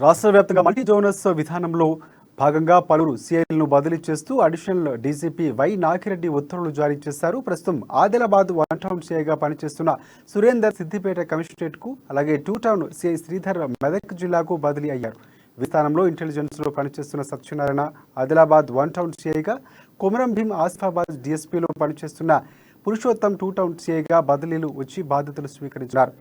రాష్ట్ర వ్యాప్తంగా multi Jonas విధానంలో భాగంగా పలువురు సీఐలను బదిలీ చేస్తూ అడిషనల్ డీజీపీ వై నాగిరెడ్డి ఉత్తర్వులు జారీ చేశారు. ప్రస్తుతం ఆదిలాబాద్ 1 టౌన్ సీఐగా పనిచేస్తున్న సురేందర్ సిద్దిపేట కమిషనరేట్కు, అలాగే 2 టౌన్ సీఐ శ్రీధర్ మెదక్ జిల్లాకు బదిలీ అయ్యారు. ఈ స్థానంలో ఇంటెలిజెన్స్లో పనిచేస్తున్న సత్యనారాయణ ఆదిలాబాద్ 1 టౌన్ సీఐగా, కొమరం భీం ఆసిఫాబాద్ డీఎస్పీలో పనిచేస్తున్న పురుషోత్తం 2 టౌన్ సీఐగా బదిలీలు వచ్చి బాధ్యతలు స్వీకరించారు.